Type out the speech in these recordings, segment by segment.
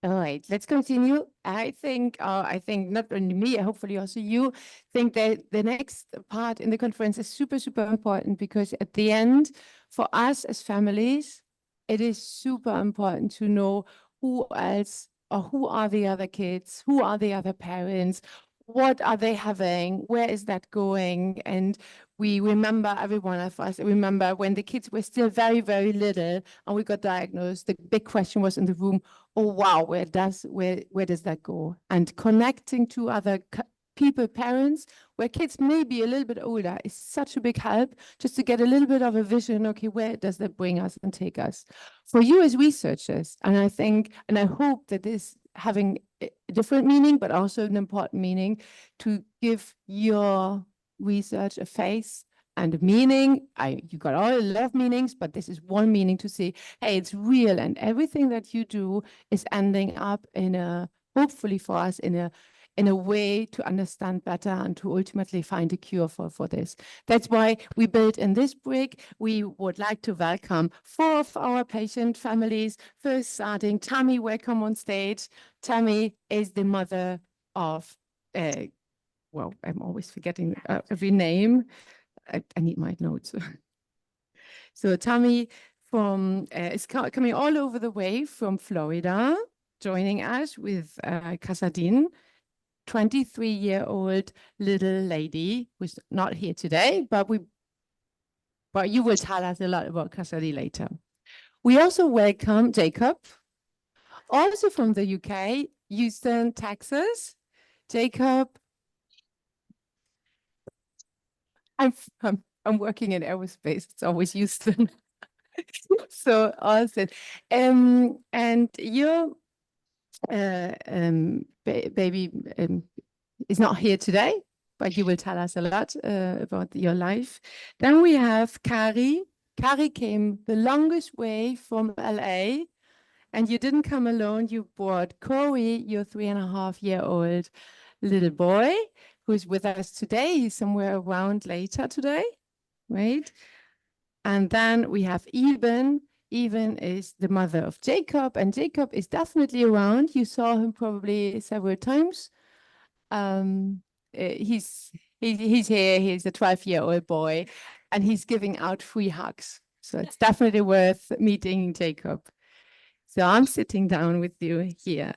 All right, let's continue. I think not only me, hopefully also you think that the next part in the conference is super, super important because at the end, for us as families, it is super important to know who else or who are the other kids, who are the other parents, what are they having, where is that going? And we remember, every one of us, remember when the kids were still very, very little and we got diagnosed, the big question was in the room, oh wow, where does that go? And connecting to other people, parents, where kids may be a little bit older is such a big help just to get a little bit of a vision. Okay, where does that bring us and take us? For you as researchers, and I think, and I hope that this having a different meaning, but also an important meaning to give your research a face and a meaning. You got all a lot of meanings, but this is one meaning to say, hey, it's real, and everything that you do is ending up in a, hopefully for us, in a way to understand better and to ultimately find a cure for this. That's why we built in this break. We would like to welcome 4 of our patient families. First starting, Tammy, welcome on stage. Tammy is the mother of, well, I'm always forgetting every name. I need my notes. So Tammy is coming all over the way from Florida, joining us with Casadine, 23-year-old little lady who's not here today, but you will tell us a lot about Casadine later. We also welcome Jacob, also from the UK, Houston, Texas. Jacob, I'm working in aerospace. It's always Houston. So awesome. And your baby is not here today, but you will tell us a lot about your life. Then we have Kari. Kari came the longest way from LA, and you didn't come alone. You brought Corey, your 3.5-year-old little boy, who's with us today. He's somewhere around later today, right? And then we have Eben. Eben is the mother of Jacob, and Jacob is definitely around. You saw him probably several times. He's here. He's a 12-year-old boy, and he's giving out free hugs. So it's definitely worth meeting Jacob. So I'm sitting down with you here.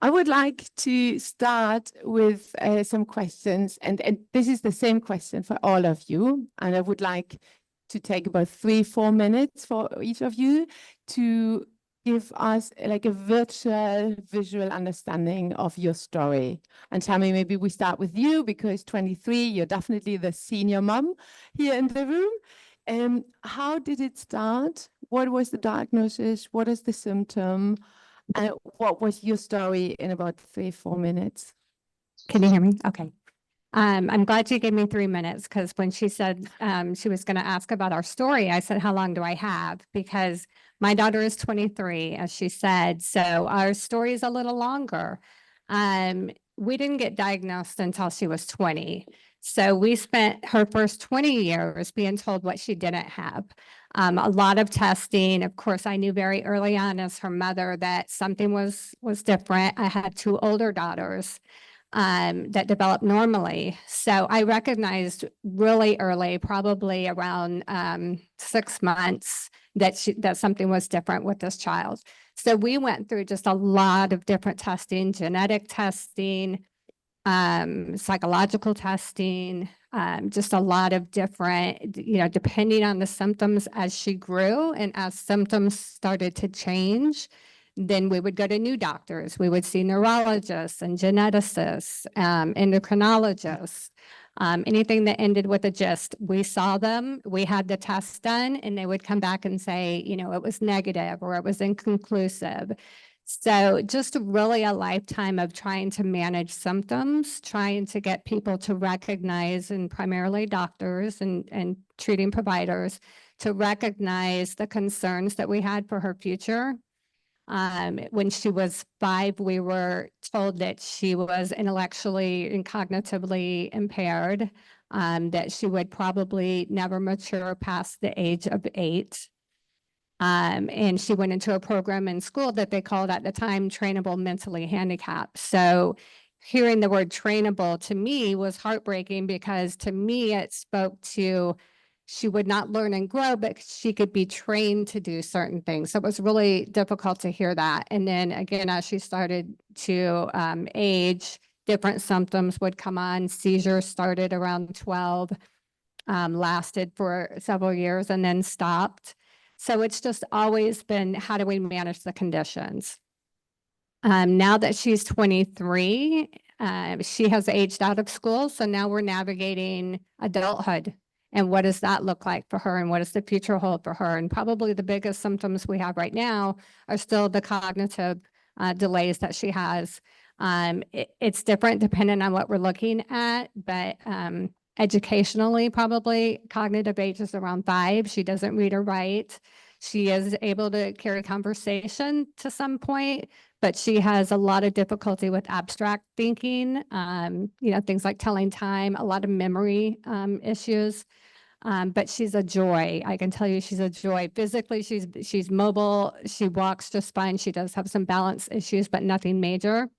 I would like to start with some questions, and this is the same question for all of you. And I would like to take about 3-4 minutes for each of you to give us like a visual understanding of your story. And Tammy, maybe we start with you because 23, you're definitely the senior mom here in the room. How did it start? What was the diagnosis? What is the symptom? And what was your story in about 3-4 minutes? Can you hear me? Okay. I'm glad you gave me 3 minutes because when she said she was going to ask about our story, I said, how long do I have? Because my daughter is 23, as she said, so our story is a little longer. We didn't get diagnosed until she was 20. So we spent her first 20 years being told what she didn't have. A lot of testing. Of course, I knew very early on as her mother that something was different. I had 2 older daughters that developed normally. So I recognized really early, probably around 6 months, that something was different with this child. So we went through just a lot of different testing, genetic testing, psychological testing, just a lot of different, depending on the symptoms as she grew and as symptoms started to change, then we would go to new doctors. We would see neurologists and geneticists, endocrinologists, anything that ended with a gist. We saw them, we had the test done, and they would come back and say, it was negative or it was inconclusive. So just really a lifetime of trying to manage symptoms, trying to get people to recognize, and primarily doctors and treating providers, to recognize the concerns that we had for her future. When she was 5, we were told that she was intellectually and cognitively impaired, that she would probably never mature past the age of 8. And she went into a program in school that they called at the time trainable mentally handicapped. So hearing the word trainable to me was heartbreaking, because to me it spoke to she would not learn and grow, but she could be trained to do certain things. So it was really difficult to hear that. And then again, as she started to age, different symptoms would come on. Seizures started around 12, lasted for several years and then stopped. So it's just always been, how do we manage the conditions? Now that she's 23, she has aged out of school. So now we're navigating adulthood. And what does that look like for her? And what does the future hold for her? And probably the biggest symptoms we have right now are still the cognitive delays that she has. It's different depending on what we're looking at, but educationally, probably cognitive age is around 5. She doesn't read or write. She is able to carry conversation to some point, but she has a lot of difficulty with abstract thinking, things like telling time, a lot of memory issues. But she's a joy. I can tell you she's a joy. Physically, she's mobile. She walks just fine. She does have some balance issues, but nothing major.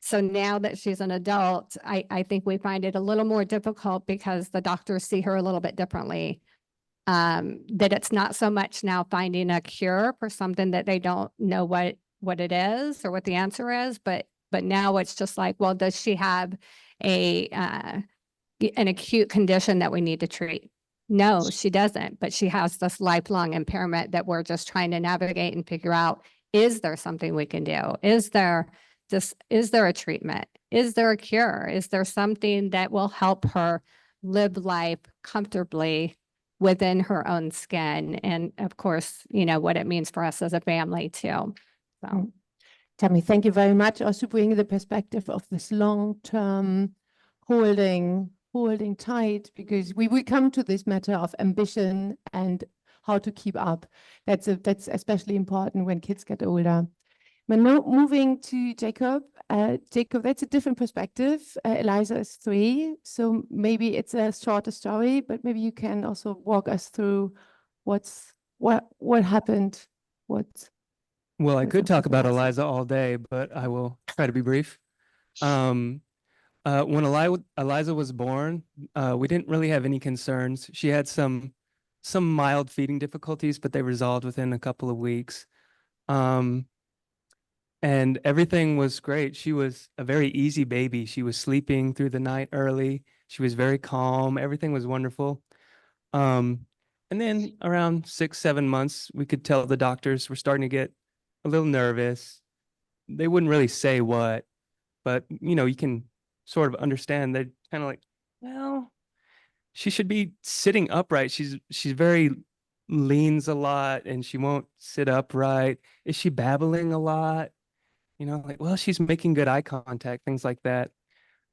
So now that she's an adult, I think we find it a little more difficult because the doctors see her a little bit differently. That it's not so much now finding a cure for something that they don't know what it is or what the answer is, but now it's just like, well, does she have an acute condition that we need to treat? No, she doesn't, but she has this lifelong impairment that we're just trying to navigate and figure out, is there something we can do? Is there a treatment? Is there a cure? Is there something that will help her live life comfortably within her own skin? And of course, what it means for us as a family too. So, Tammy, thank you very much. Also bringing the perspective of this long-term holding tight, because we come to this matter of ambition and how to keep up. That's especially important when kids get older. But now moving to Jacob. Jacob, that's a different perspective. Eliza is 3, so maybe it's a shorter story, but maybe you can also walk us through what happened. Well, I could talk about Eliza. Eliza all day, but I will try to be brief. When Eliza was born, we didn't really have any concerns. She had some mild feeding difficulties, but they resolved within a couple of weeks. And everything was great. She was a very easy baby. She was sleeping through the night early. She was very calm. Everything was wonderful. And then around 6, 7 months, we could tell the doctors were starting to get a little nervous. They wouldn't really say what, but you can sort of understand. They're kind of like, well, she should be sitting upright. She's very leans a lot and she won't sit upright. Is she babbling a lot? Like, well, she's making good eye contact, things like that.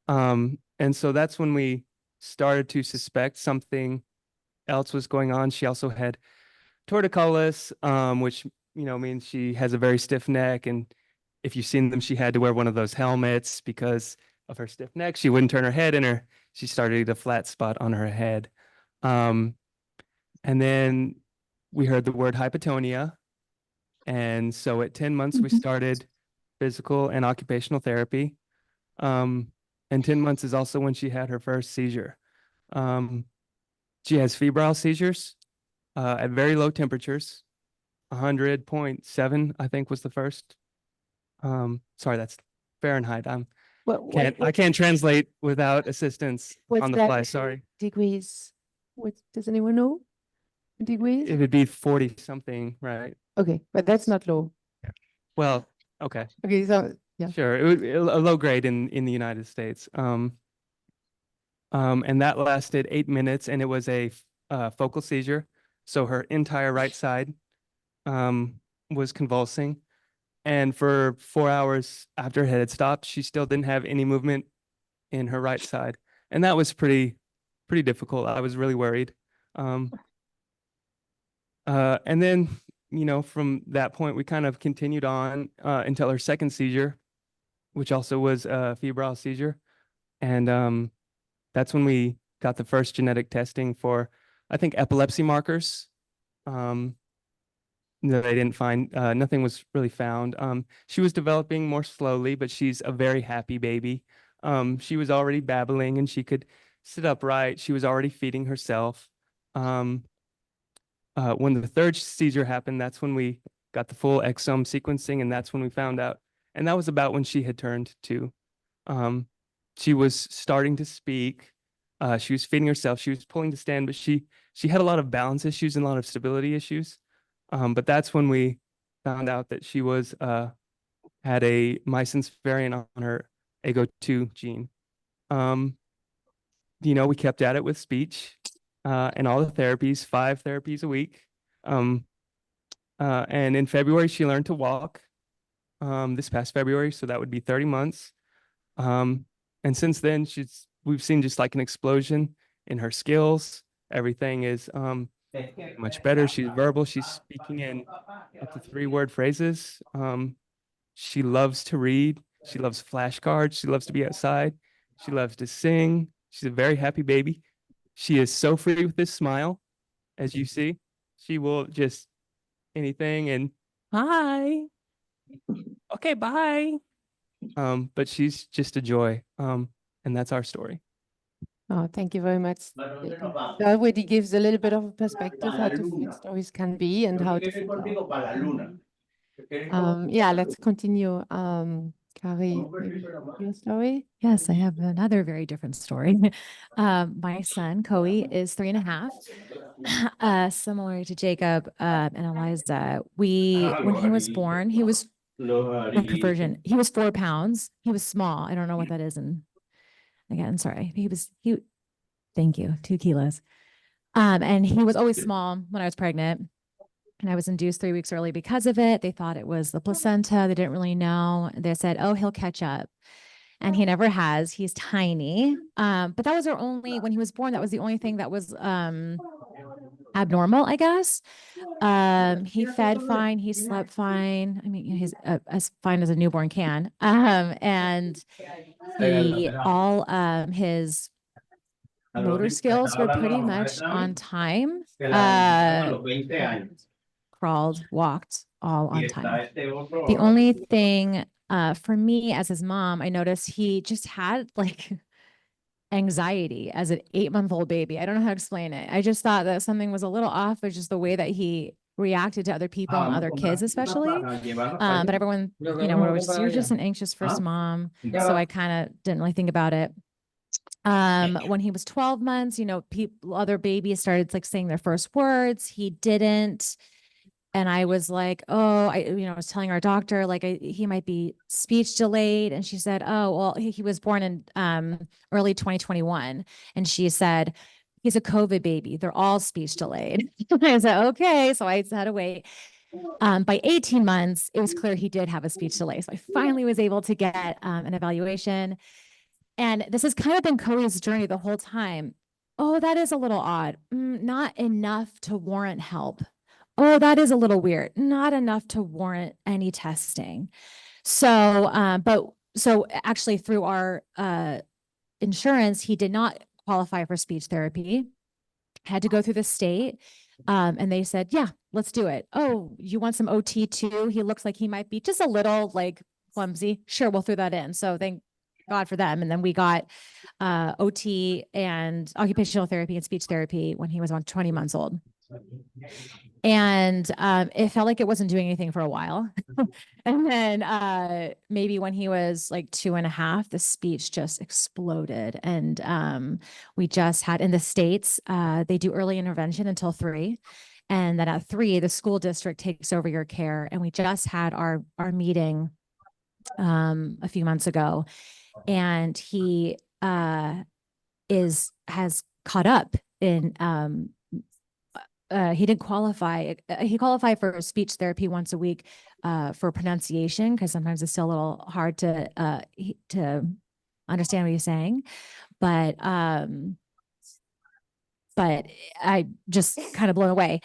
And so that's when we started to suspect something else was going on. She also had torticollis, which, means she has a very stiff neck. And if you've seen them, she had to wear one of those helmets because of her stiff neck. She wouldn't turn her head and she started to get a flat spot on her head. And then we heard the word hypotonia. And so at 10 months, we started physical and occupational therapy. And 10 months is also when she had her first seizure. She has febrile seizures at very low temperatures. 100.7, I think, was the first. Sorry, that's Fahrenheit. I can't translate without assistance on the fly. Sorry. Degrees. Does anyone know? Degrees? It would be 40 something, right? Okay, but that's not low. Well, okay. Okay, so yeah. Sure. It would be a low grade in the United States. And that lasted 8 minutes, and it was a focal seizure. So her entire right side was convulsing. And for 4 hours after it had stopped, she still didn't have any movement in her right side. And that was pretty difficult. I was really worried. And then, from that point, we kind of continued on until her second seizure, which also was a febrile seizure. And that's when we got the first genetic testing for, I think, epilepsy markers. that they didn't find, nothing was really found. She was developing more slowly, but she's a very happy baby. She was already babbling and she could sit upright. She was already feeding herself. Um, when the third seizure happened, that's when we got the full exome sequencing, and that's when we found out. And that was about when she had turned 2. Um, she was starting to speak. She was feeding herself. She was pulling to stand, but she had a lot of balance issues and a lot of stability issues. But that's when we found out that she was had a missense variant on her AGO2 gene. We kept at it with speech and all the therapies, 5 therapies a week. And in February, she learned to walk this past February, so that would be 30 months. And since then, we've seen just like an explosion in her skills. Everything is much better. She's verbal. She's speaking in up to 3-word phrases. She loves to read. She loves flashcards. She loves to be outside. She loves to sing. She's a very happy baby. She is so free with this smile, as you see. She will just anything and hi. Okay, bye. But she's just a joy. And that's our story. Oh, thank you very much, Jacob. That already gives a little bit of a perspective how different stories can be and how different. Yeah, let's continue. Kari, maybe your story? Yes, I have another very different story. My son, Coey, is 3.5. Similar to Jacob and Eliza, when he was born, he was conversion. He was 4 pounds. He was small. I don't know what that is. And again, sorry, thank you, 2 kilos. And he was always small when I was pregnant. And I was induced 3 weeks early because of it. They thought it was the placenta. They didn't really know. They said, oh, he'll catch up. And he never has. He's tiny. But that was when he was born, that was the only thing that was abnormal, I guess. He fed fine. He slept fine. I mean, he's as fine as a newborn can. And his motor skills were pretty much on time. Crawled, walked, all on time. The only thing for me as his mom, I noticed he just had like anxiety as an 8-month-old baby. I don't know how to explain it. I just thought that something was a little off with just the way that he reacted to other people and other kids, especially. But everyone, you're just an anxious first mom. So I kind of didn't really think about it. When he was 12 months, other babies started like saying their first words. He didn't. And I was like, oh, I was telling our doctor, like, he might be speech delayed. And she said, oh, well, he was born in early 2021. And she said, he's a COVID baby. They're all speech delayed. I said, okay. So I had to wait. By 18 months, it was clear he did have a speech delay. So I finally was able to get an evaluation. And this has kind of been Cody's journey the whole time. Oh, that is a little odd. Not enough to warrant help. Oh, that is a little weird. Not enough to warrant any testing. So actually through our insurance, he did not qualify for speech therapy, had to go through the state. And they said, yeah, let's do it. Oh, you want some OT too? He looks like he might be just a little like clumsy. Sure, we'll throw that in. So thank God for them. And then we got OT and occupational therapy and speech therapy when he was about 20 months old. And it felt like it wasn't doing anything for a while. And then maybe when he was like 2.5, the speech just exploded. And we just had in the States, they do early intervention until 3. And then at 3, the school district takes over your care. And we just had our meeting a few months ago. And he has caught up in he didn't qualify. He qualified for speech therapy once a week for pronunciation, because sometimes it's still a little hard to understand what he's saying. But I just kind of blown away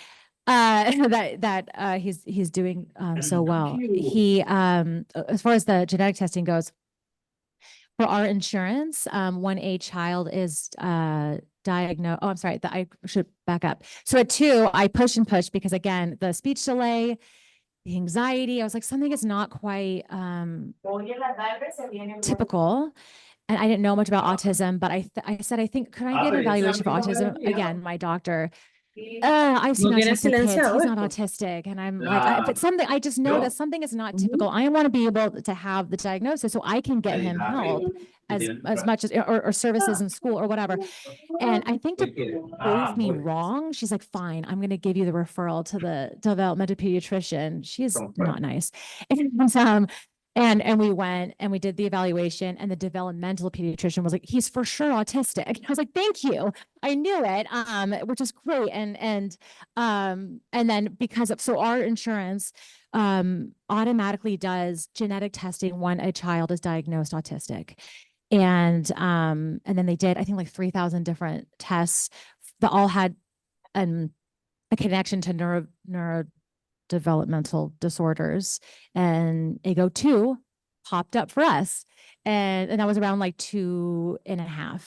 that he's doing so well. He as far as the genetic testing goes, for our insurance, when a child is diagnosed, oh, I'm sorry, I should back up. So at 2, I push and push because again, the speech delay, the anxiety, I was like, something is not quite typical. And I didn't know much about autism, but I said, I think, could I get an evaluation for autism? Again, my doctor, I've seen autistic kids. He's not autistic. And I'm like, but something, I just know that something is not typical. I want to be able to have the diagnosis so I can get him help as much as, or services in school or whatever. And I think to prove me wrong, she's like, fine, I'm going to give you the referral to the developmental pediatrician. She's not nice. And we went and we did the evaluation, and the developmental pediatrician was like, he's for sure autistic. I was like, thank you. I knew it, which is great. And then because of, so our insurance automatically does genetic testing when a child is diagnosed autistic. And then they did, I think, like 3,000 different tests that all had a connection to neurodevelopmental disorders, and AGO2 popped up for us. And that was around like 2.5.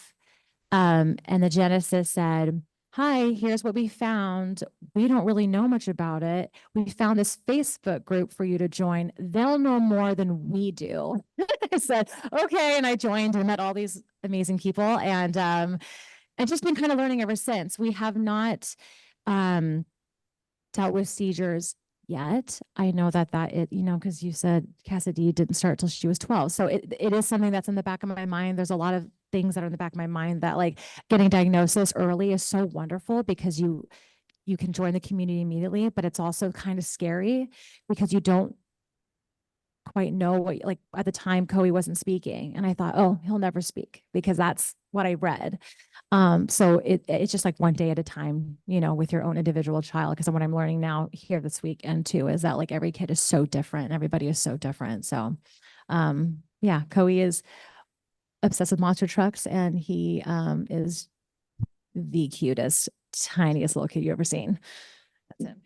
And the geneticist said, hi, here's what we found. We don't really know much about it. We found this Facebook group for you to join. They'll know more than we do. I said, okay. And I joined and met all these amazing people, and just been kind of learning ever since. We have not dealt with seizures yet. I know that it, because you said Cassidy didn't start till she was 12. So it is something that's in the back of my mind. There's a lot of things that are in the back of my mind that, like, getting diagnosis early is so wonderful because you can join the community immediately, but it's also kind of scary because you don't quite know what, like, at the time Coey wasn't speaking, and I thought, oh, he'll never speak, because that's what I read. So it's just like one day at a time, with your own individual child. Because what I'm learning now here this weekend too is that, like, every kid is so different. Everybody is so different. So, yeah, Coey is obsessed with monster trucks, and he is the cutest, tiniest little kid you've ever seen. That's it.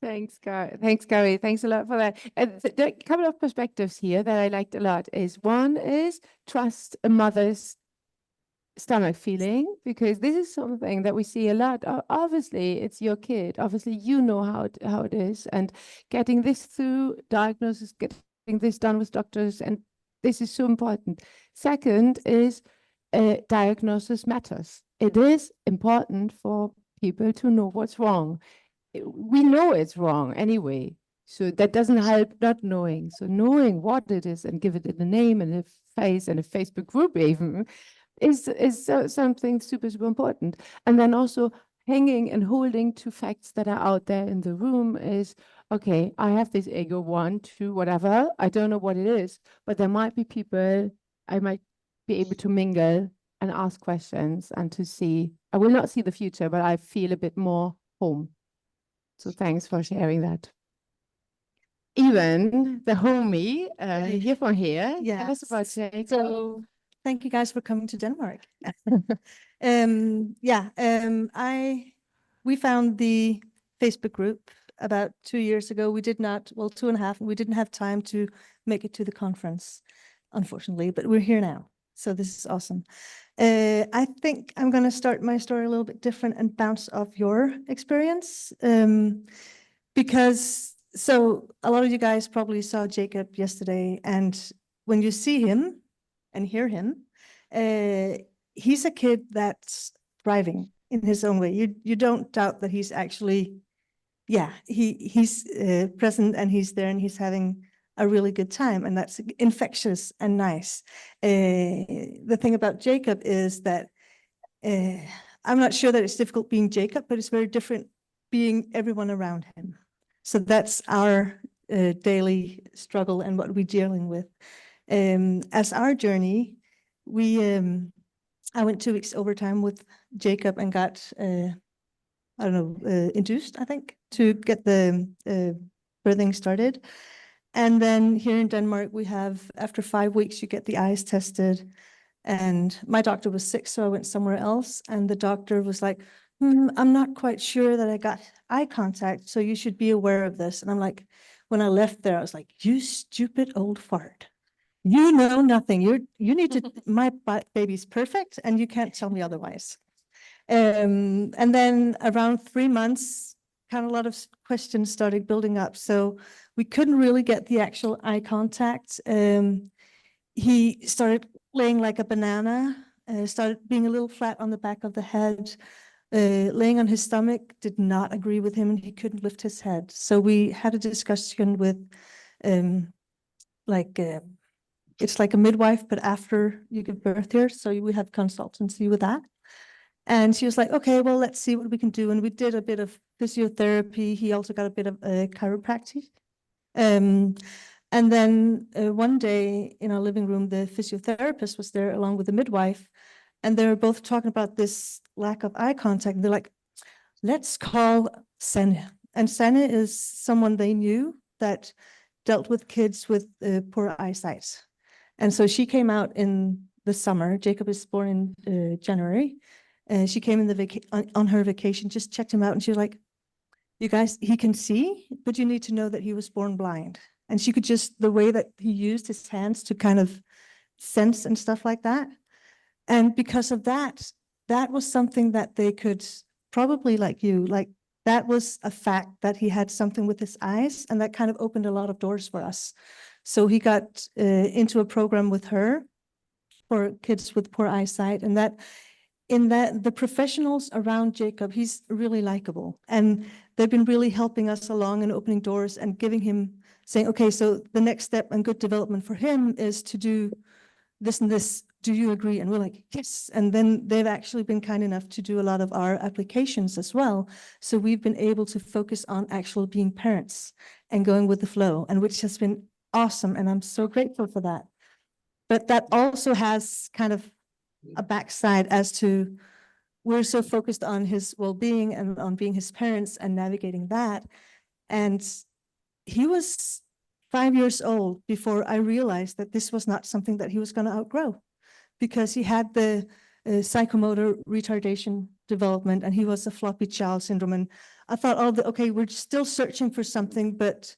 Thanks, Gary. Thanks, Gary. Thanks a lot for that. A couple of perspectives here that I liked a lot is, one is trust a mother's stomach feeling, because this is something that we see a lot. Obviously, it's your kid. Obviously, you know how it is, and getting this through diagnosis, getting this done with doctors, and this is so important. Second is diagnosis matters. It is important for people to know what's wrong. We know it's wrong anyway, so that doesn't help not knowing. So knowing what it is and give it a name and a face and a Facebook group even is something super, super important. And then also hanging and holding to facts that are out there in the room is, okay, I have this ego 1, 2, whatever. I don't know what it is, but there might be people I might be able to mingle and ask questions and to see. I will not see the future, but I feel a bit more home. So thanks for sharing that. Even the homie here from here. Tell us about Jacob. So thank you guys for coming to Denmark. We found the Facebook group about 2 years ago. We did not, well, 2.5, we didn't have time to make it to the conference, unfortunately, but we're here now. So this is awesome. I think I'm going to start my story a little bit different and bounce off your experience. Because, so a lot of you guys probably saw Jacob yesterday, and when you see him and hear him, he's a kid that's thriving in his own way. You don't doubt that he's actually, he's present, and he's there, and he's having a really good time, and that's infectious and nice. The thing about Jacob is that I'm not sure that it's difficult being Jacob, but it's very different being everyone around him. So that's our daily struggle and what we're dealing with. As our journey, I went 2 weeks overtime with Jacob and got, induced, I think, to get the birthing started. And then here in Denmark, we have, after 5 weeks, you get the eyes tested. And my doctor was sick, so I went somewhere else. And the doctor was like, I'm not quite sure that I got eye contact, so you should be aware of this. And I'm like, when I left there, I was like, you stupid old fart. you know nothing. You need to, my baby's perfect and you can't tell me otherwise. And then around 3 months, kind of a lot of questions started building up. So we couldn't really get the actual eye contact. He started laying like a banana, started being a little flat on the back of the head, laying on his stomach, did not agree with him and he couldn't lift his head. So we had a discussion with it's like a midwife, but after you give birth here. So we have consultancy with that. And she was like, okay, well, let's see what we can do. And we did a bit of physiotherapy. He also got a bit of chiropractic. And then one day in our living room, the physiotherapist was there along with the midwife. And they were both talking about this lack of eye contact. And they're like, let's call Sanne. And Sanne is someone they knew that dealt with kids with poor eyesight. And so she came out in the summer. Jacob is born in January. She came in on her vacation, just checked him out. And she was like, you guys, he can see, but you need to know that he was born blind. And she could just, the way that he used his hands to kind of sense and stuff like that. And because of that, that was something that they could probably, like you, like that was a fact that he had something with his eyes, and that kind of opened a lot of doors for us. So he got into a program with her for kids with poor eyesight, and that in that the professionals around Jacob, he's really likable, and they've been really helping us along and opening doors and giving him, saying, okay, so the next step and good development for him is to do this and this. Do you agree? And we're like, yes. And then they've actually been kind enough to do a lot of our applications as well. So we've been able to focus on actual being parents and going with the flow, and which has been awesome. And I'm so grateful for that. But that also has kind of a backside as to we're so focused on his well-being and on being his parents and navigating that. And he was 5 years old before I realized that this was not something that he was going to outgrow, because he had the psychomotor retardation development and he was a floppy child syndrome. And I thought, oh, okay, we're still searching for something, but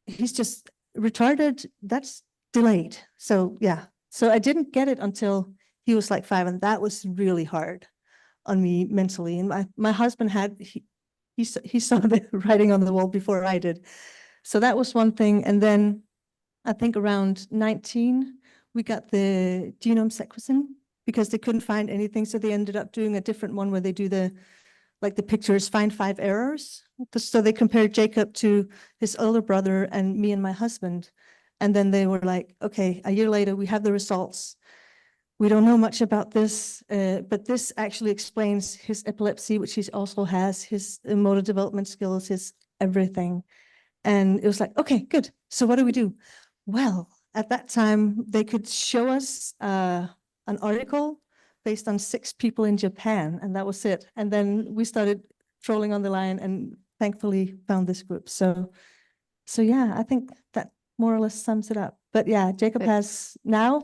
he's just retarded. That's delayed. So yeah, so I didn't get it until he was like 5, and that was really hard on me mentally. And my husband had, he saw the writing on the wall before I did. So that was one thing. And then I think around 19, we got the genome sequencing because they couldn't find anything. So they ended up doing a different one where they do the pictures, find 5 errors. So they compared Jacob to his older brother and me and my husband. And then they were like, okay, a year later, we have the results. We don't know much about this, but this actually explains his epilepsy, which he also has, his motor development skills, his everything. And it was like, okay, good. So what do we do? Well, at that time, they could show us an article based on 6 people in Japan, and that was it. And then we started trolling on the line and thankfully found this group. So yeah, I think that more or less sums it up. But yeah, Jacob has now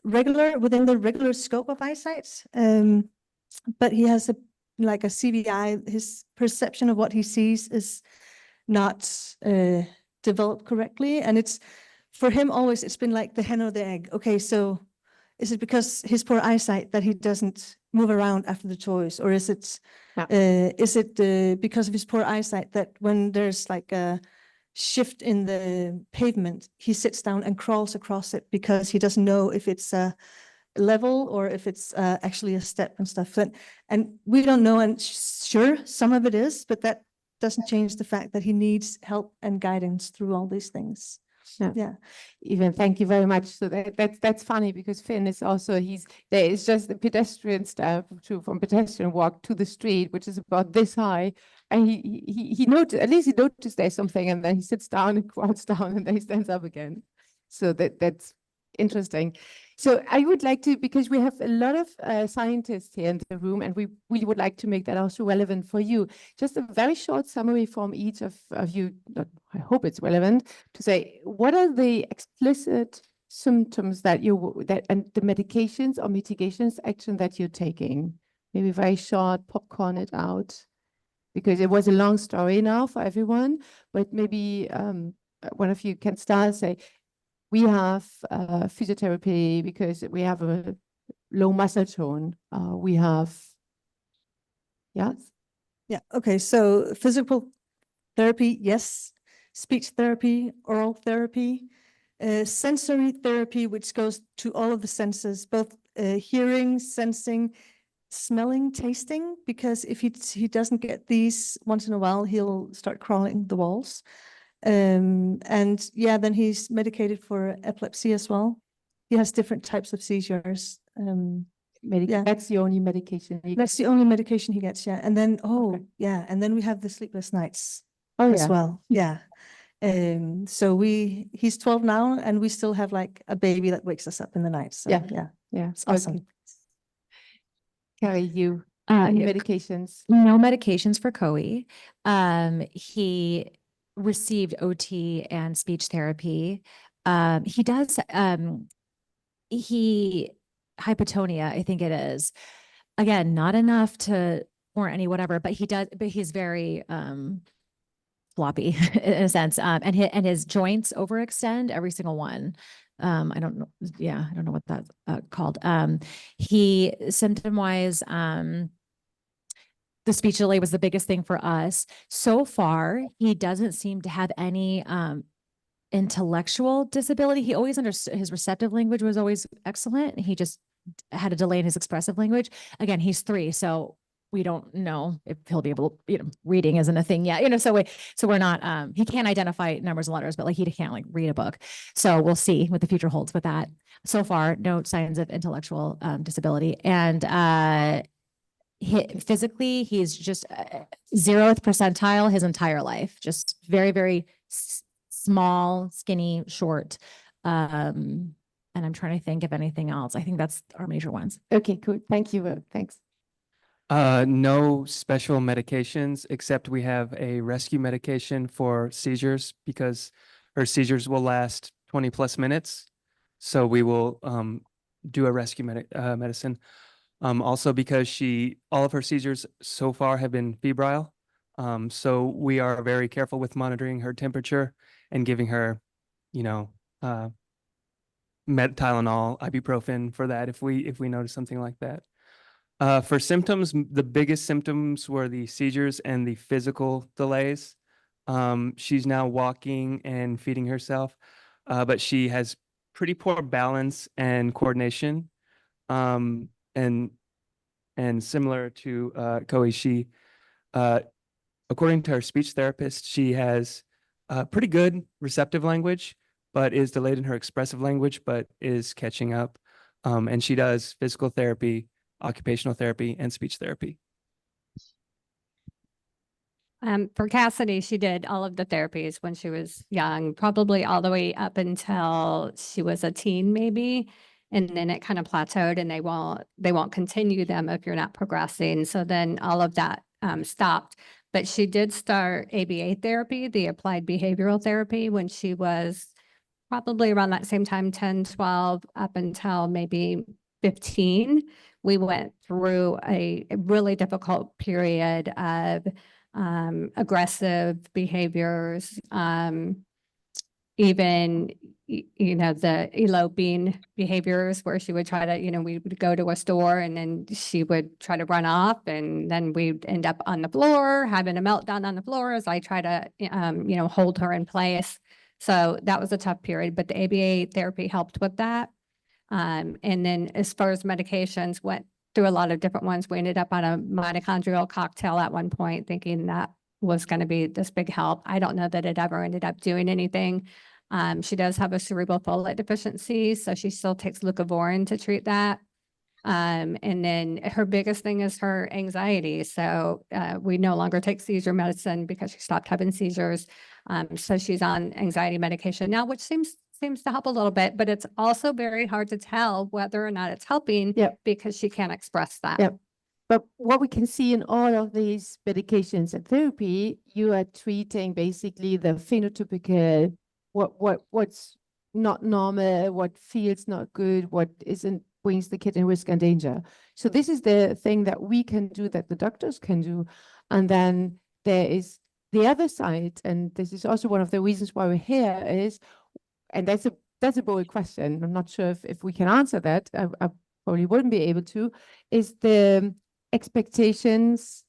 within the regular scope of eyesight, but he has a CVI. His perception of what he sees is not developed correctly, and it's for him always it's been like the hen or the egg. Okay, so is it because his poor eyesight that he doesn't move around after the toys, or is it because of his poor eyesight that when there's like a shift in the pavement, he sits down and crawls across it because he doesn't know if it's a level or if it's actually a step and stuff. And we don't know, and sure, some of it is, but that doesn't change the fact that he needs help and guidance through all these things. Yeah. Even thank you very much. So that's funny because Finn is also there is just the pedestrian step from pedestrian walk to the street, which is about this high, and he noticed, at least he noticed there's something, and then he sits down and crawls down, and then he stands up again. So that's interesting. So I would like to, because we have a lot of scientists here in the room, and we would like to make that also relevant for you. Just a very short summary from each of you, I hope it's relevant, to say, what are the explicit symptoms and the medications or mitigations action that you're taking? Maybe very short, popcorn it out, because it was a long story now for everyone, but maybe one of you can start, say, We have physiotherapy because we have a low muscle tone. We have, yes. Yeah, okay, so physical therapy, yes. Speech therapy, oral therapy, sensory therapy, which goes to all of the senses, both hearing, sensing, smelling, tasting, because if he doesn't get these once in a while, he'll start crawling the walls. And yeah, then he's medicated for epilepsy as well. He has different types of seizures. Yeah. That's the only medication. That's the only medication he gets, yeah. And then, Okay. yeah, and then we have the sleepless nights Oh, as yeah. well, yeah. So he's 12 now, and we still have like a baby that wakes us up in the night, so Yeah. yeah, Yeah. it's awesome. Okay. Carrie, you, Uh, any yeah, medications? No medications for Coe. He received OT and speech therapy. He does, hypotonia, I think it is. Again, not enough to warrant any whatever, but he's very, floppy in a sense. And his joints overextend, every single one. I don't know. Yeah, I don't know what that's called. He symptom wise, the speech delay was the biggest thing for us. So far, he doesn't seem to have any intellectual disability. He always understood, his receptive language was always excellent. He just had a delay in his expressive language. Again, he's 3, so we don't know if he'll be able to, reading isn't a thing yet, so we're not, he can't identify numbers and letters, but like he can't like read a book. So we'll see what the future holds with that. So far, no signs of intellectual disability. And physically, he's just 0th percentile his entire life, just very, very small, skinny, short. And I'm trying to think of anything else. I think that's our major ones. Okay, cool. Thank you. Thanks. No special medications, except we have a rescue medication for seizures because her seizures will last 20+ minutes. So we will do a rescue medicine. Also because all of her seizures so far have been febrile. So we are very careful with monitoring her temperature and giving her, Tylenol, ibuprofen for that if we notice something like that. For symptoms, the biggest symptoms were the seizures and the physical delays. She's now walking and feeding herself, but she has pretty poor balance and coordination. And similar to Coe, she, according to her speech therapist, she has pretty good receptive language, but is delayed in her expressive language, but is catching up. And she does physical therapy, occupational therapy, and speech therapy. For Cassidy, she did all of the therapies when she was young, probably all the way up until she was a teen, maybe. And then it kind of plateaued, and they won't continue them if you're not progressing. So then all of that stopped. But she did start ABA therapy, the applied behavioral therapy, when she was probably around that same time, 10, 12, up until maybe 15. We went through a really difficult period of aggressive behaviors, even, the eloping behaviors where she would try to, we would go to a store and then she would try to run off, and then we'd end up on the floor, having a meltdown on the floor as I try to, hold her in place. So that was a tough period, but the ABA therapy helped with that. And then as far as medications, went through a lot of different ones. We ended up on a mitochondrial cocktail at one point, thinking that was going to be this big help. I don't know that it ever ended up doing anything. She does have a cerebral folate deficiency, so she still takes leucovorin to treat that. And then her biggest thing is her anxiety. So we no longer take seizure medicine because she stopped having seizures. So she's on anxiety medication now, which seems to help a little bit, but it's also very hard to tell whether or not it's helping. Yep. Because she can't express that. Yep. But what we can see in all of these medications and therapy, you are treating basically the phenotypical, what's not normal, what feels not good, what isn't, brings the kid in risk and danger. So this is the thing that we can do, that the doctors can do. And then there is the other side, and this is also one of the reasons why we're here, is, and that's a that's a bold question. I'm not sure if we can answer that. I probably wouldn't be able to. Is the expectations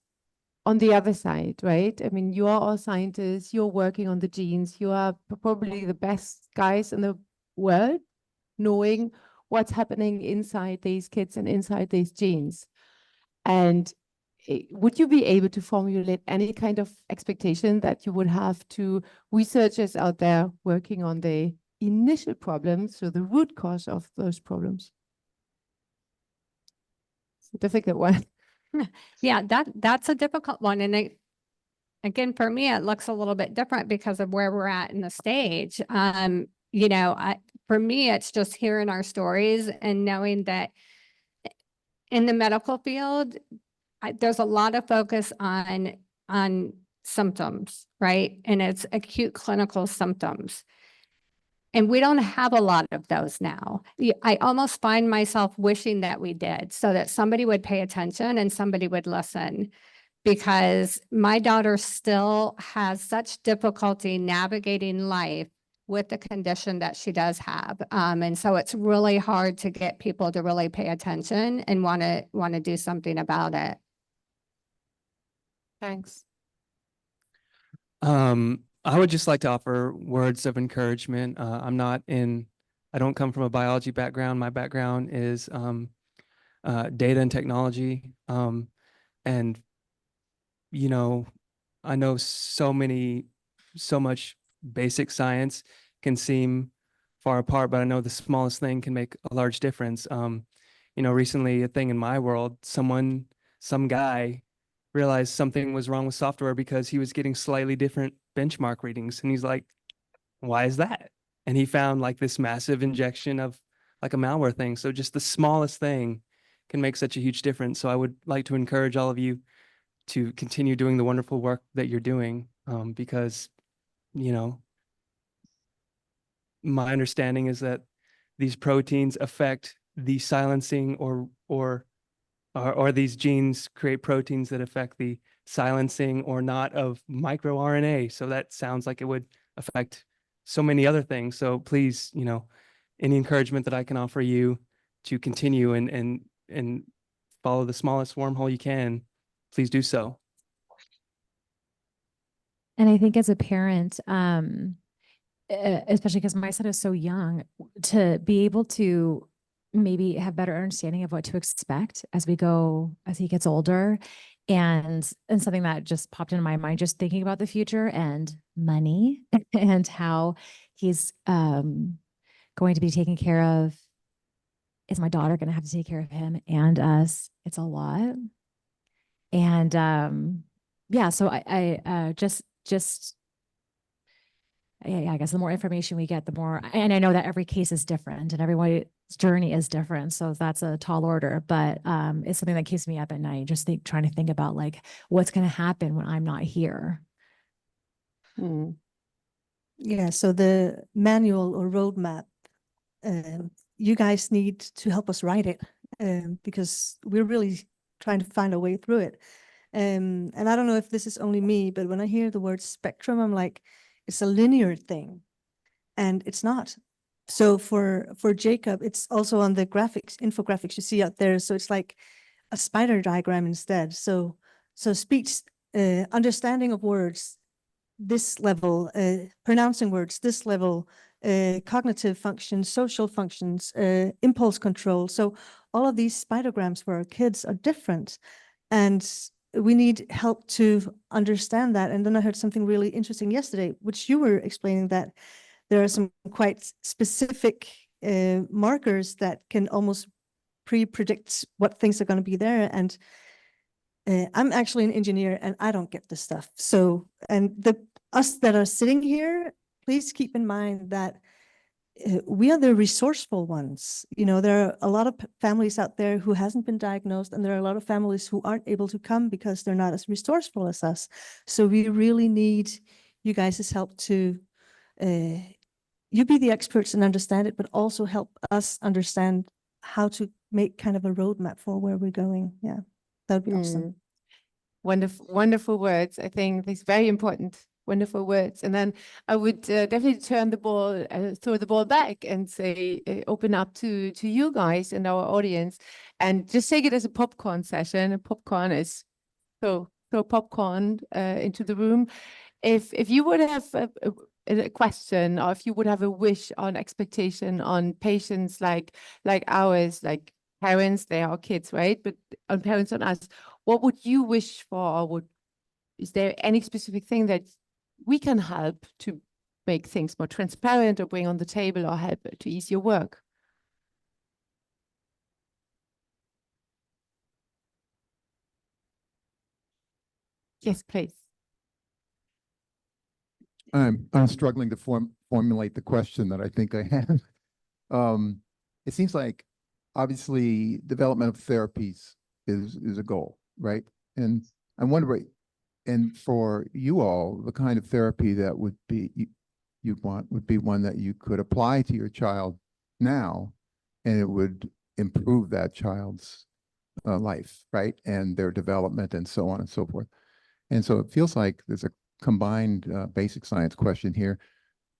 on the other side, right? I mean, you are all scientists, you're working on the genes, you are probably the best guys in the world knowing what's happening inside these kids and inside these genes. And would you be able to formulate any kind of expectation that you would have to researchers out there working on the initial problems, so the root cause of those problems? It's a difficult one. Yeah, that's a difficult one. And again, for me, it looks a little bit different because of where we're at in the stage. You know, for me, it's just hearing our stories and knowing that in the medical field, there's a lot of focus on symptoms, right? And it's acute clinical symptoms. And we don't have a lot of those now. I almost find myself wishing that we did, so that somebody would pay attention and somebody would listen, because my daughter still has such difficulty navigating life with the condition that she does have. And so it's really hard to get people to really pay attention and want to do something about it. Thanks. I would just like to offer words of encouragement. I don't come from a biology background. My background is data and technology. And, you know, I know so much basic science can seem far apart, but I know the smallest thing can make a large difference. You know, recently a thing in my world, some guy realized something was wrong with software because he was getting slightly different benchmark readings. And he's like, why is that? And he found like this massive injection of like a malware thing. So just the smallest thing can make such a huge difference. So I would like to encourage all of you to continue doing the wonderful work that you're doing, because, you know, my understanding is that these proteins affect the silencing or these genes create proteins that affect the silencing or not of microRNA. So that sounds like it would affect so many other things. So please, you know, any encouragement that I can offer you to continue and follow the smallest wormhole you can, please do so. And I think as a parent, especially because my son is so young, to be able to maybe have better understanding of what to expect as he gets older. And something that just popped into my mind, just thinking about the future and money and how he's going to be taken care of. Is my daughter going to have to take care of him and us? It's a lot. And yeah, so I guess the more information we get, the more, and I know that every case is different and everyone's journey is different. So that's a tall order, but it's something that keeps me up at night, just trying to think about like, what's going to happen when I'm not here. Yeah, so the manual or roadmap, you guys need to help us write it, because we're really trying to find a way through it. And I don't know if this is only me, but when I hear the word spectrum, I'm like, it's a linear thing, and it's not. So for Jacob, it's also on the infographics you see out there. So it's like a spider diagram instead. So speech, understanding of words, this level, pronouncing words, this level, cognitive functions, social functions, impulse control. So all of these spidergrams for our kids are different, and we need help to understand that. And then I heard something really interesting yesterday, which you were explaining, that there are some quite specific markers that can almost pre-predict what things are going to be there. And I'm actually an engineer and I don't get this stuff. So, and us that are sitting here, please keep in mind that we are the resourceful ones. You know, there are a lot of families out there who hasn't been diagnosed, and there are a lot of families who aren't able to come because they're not as resourceful as us. So we really need you guys' help to, you be the experts and understand it, but also help us understand how to make kind of a roadmap for where we're going. Yeah, that would be awesome. Wonderful, wonderful words. I think these very important wonderful words. And then I would definitely throw the ball back and say, open up to you guys and our audience, and just take it as a popcorn session. And popcorn is throw popcorn into the room. If you would have a question, or if you would have a wish on expectation on patients like ours, like parents, they are kids, right? But on parents, on us, what would you wish for? Or is there any specific thing that we can help to make things more transparent, or bring on the table, or help to ease your work? Yes, please. I'm struggling to formulate the question that I think I have. It seems like obviously development of therapies is a goal, right? And I'm wondering, and for you all, the kind of therapy that would be you'd want would be one that you could apply to your child now, and it would improve that child's life, right? And their development and so on and so forth. And so it feels like there's a combined basic science question here,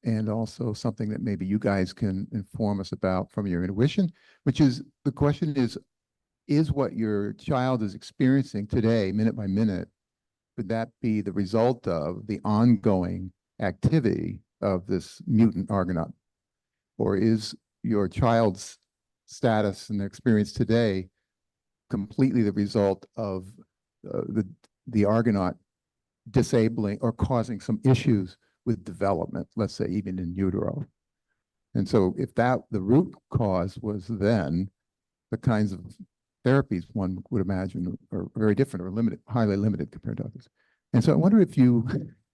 and also something that maybe you guys can inform us about from your intuition, which is, the question is what your child is experiencing today, minute by minute, would that be the result of the ongoing activity of this mutant Argonaute? Or is your child's status and experience today completely the result of the Argonaute disabling or causing some issues with development, let's say even in utero? And so if that the root cause was then, the kinds of therapies one would imagine are very different, or limited, highly limited compared to others. And so I wonder if you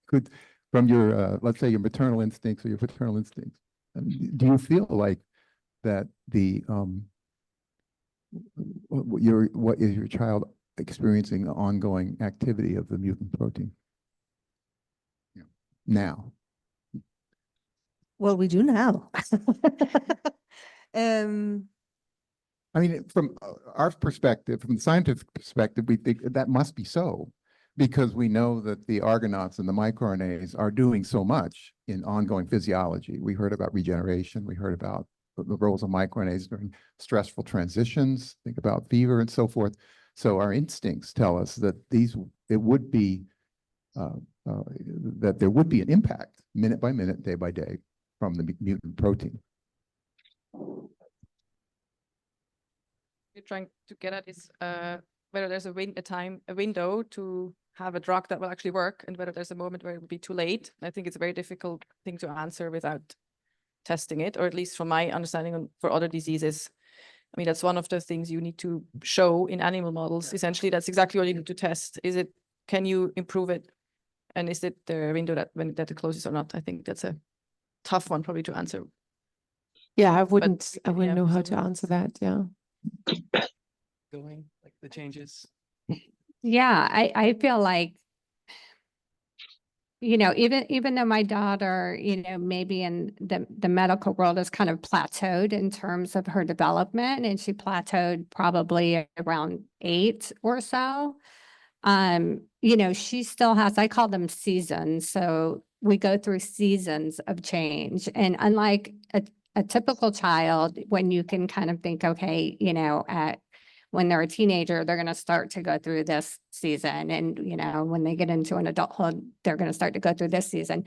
could, from your, let's say your maternal instincts or your paternal instincts, do you feel like that the, what is your child experiencing the ongoing activity of the mutant protein? Yeah. Now. Well, we do now. I mean, from our perspective, from the scientific perspective, we think that must be so, because we know that the Argonauts and the microRNAs are doing so much in ongoing physiology. We heard about regeneration. We heard about the roles of microRNAs during stressful transitions, think about fever and so forth. So our instincts tell us that it would be, that there would be an impact minute by minute, day by day from the mutant protein. You're trying to get at is whether there's a window to have a drug that will actually work, and whether there's a moment where it will be too late. I think it's a very difficult thing to answer without testing it, or at least from my understanding for other diseases. I mean, that's one of the things you need to show in animal models. Essentially, that's exactly what you need to test. Can you improve it? And is it the window that it closes or not? I think that's a tough one probably to answer. Yeah, I wouldn't know how to someone answer that. Yeah. Going like the changes. Yeah, I feel like, even though my daughter, maybe in the medical world has kind of plateaued in terms of her development, and she plateaued probably around 8 or so. She still has, I call them seasons. So we go through seasons of change. And unlike a typical child, when you can kind of think, okay, when they're a teenager, they're going to start to go through this season. And, when they get into an adulthood, they're going to start to go through this season.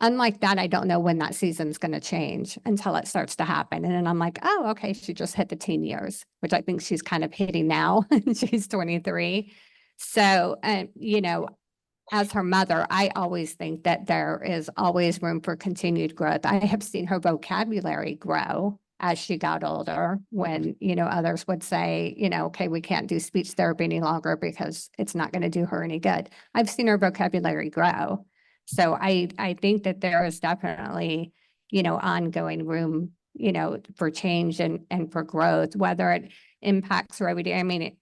Unlike that, I don't know when that season's going to change until it starts to happen. And then I'm like, oh, okay, she just hit the teen years, which I think she's kind of hitting now. She's 23. So, as her mother, I always think that there is always room for continued growth. I have seen her vocabulary grow as she got older, when, others would say, okay, we can't do speech therapy any longer because it's not going to do her any good. I've seen her vocabulary grow. So I think that there is definitely, ongoing room, for change and for growth, whether it impacts her every day. I mean,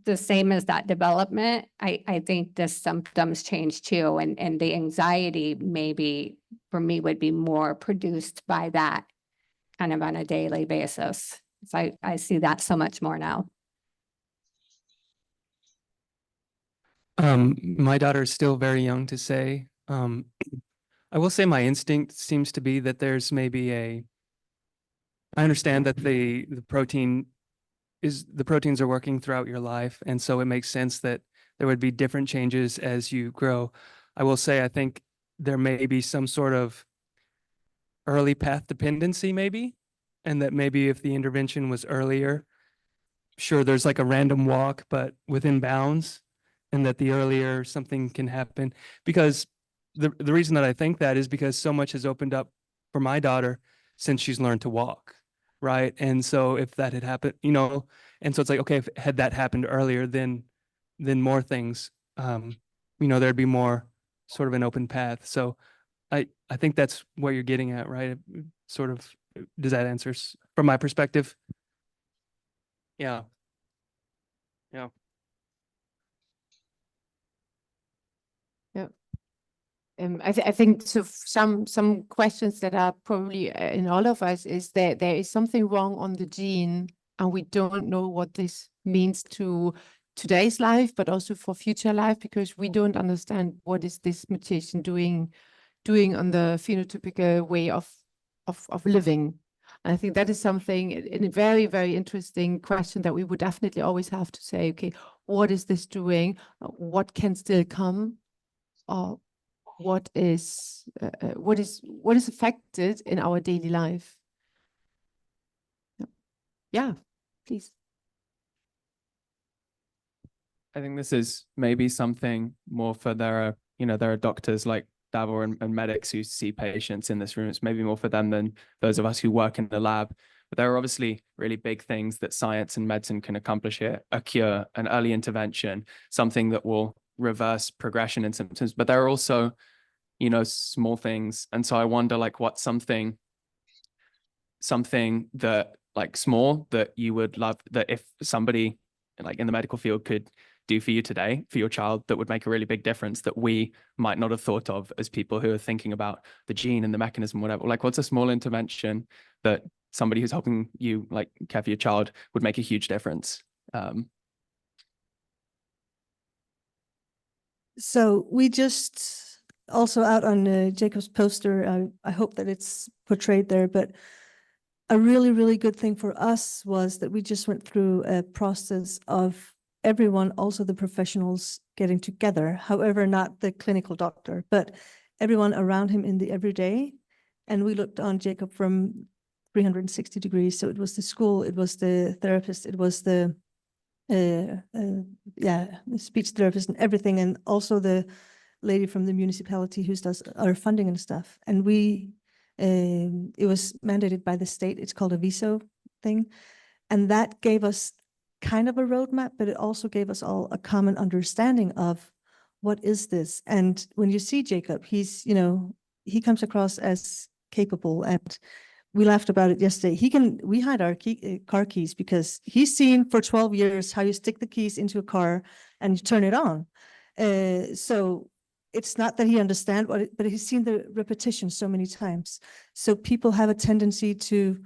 the same as that development, I think the symptoms change too. And the anxiety maybe for me would be more produced by that kind of on a daily basis. So I see that so much more now. My daughter is still very young to say Um, I will say my instinct seems to be that there's maybe I understand that the proteins are working throughout your life, and so it makes sense that there would be different changes as you grow. I will say I think there may be some sort of early path dependency maybe, and that maybe if the intervention was earlier, sure, there's like a random walk, but within bounds, and that the earlier something can happen. Because the reason that I think that is because so much has opened up for my daughter since she's learned to walk, right? And so if that had happened, and so it's like, okay, if had that happened earlier, then more things, there'd be more sort of an open path. So I think that's what you're getting at, right? Sort of, does that answer from my perspective? Yeah. Yeah. I think so. Some questions that are probably in all of us is that there is something wrong on the gene, and we don't know what this means to today's life, but also for future life, because we don't understand what is this mutation doing on the phenotypic way of living. And I think that is something in a very, very interesting question that we would definitely always have to say, okay, what is this doing? What can still come? Or what is affected in our daily life? Yeah, please. I think this is maybe something more for there are doctors like Davor and medics who see patients in this room. It's maybe more for them than those of us who work in the lab. But there are obviously really big things that science and medicine can accomplish here: a cure, an early intervention, something that will reverse progression in symptoms. But there are also, small things. And so I wonder, like, what's something that, like, small that you would love, that if somebody like in the medical field could do for you today, for your child, that would make a really big difference that we might not have thought of as people who are thinking about the gene and the mechanism, whatever. Like, what's a small intervention that somebody who's helping you, like, care for your child, would make a huge difference? So we just also out on Jacob's poster, I hope that it's portrayed there, but a really, really good thing for us was that we just went through a process of everyone, also the professionals, getting together, however, not the clinical doctor, but everyone around him in the everyday. And we looked on Jacob from 360 degrees. So it was the school, it was the therapist, it was the speech therapist and everything, and also the lady from the municipality who does our funding and stuff. And it was mandated by the state. It's called a VISO thing. And that gave us kind of a roadmap, but it also gave us all a common understanding of what is this. And when you see Jacob, he's, he comes across as capable, and we laughed about it yesterday. We hide our car keys because he's seen for 12 years how you stick the keys into a car and you turn it on. So it's not that he understands what but he's seen the repetition so many times. So people have a tendency to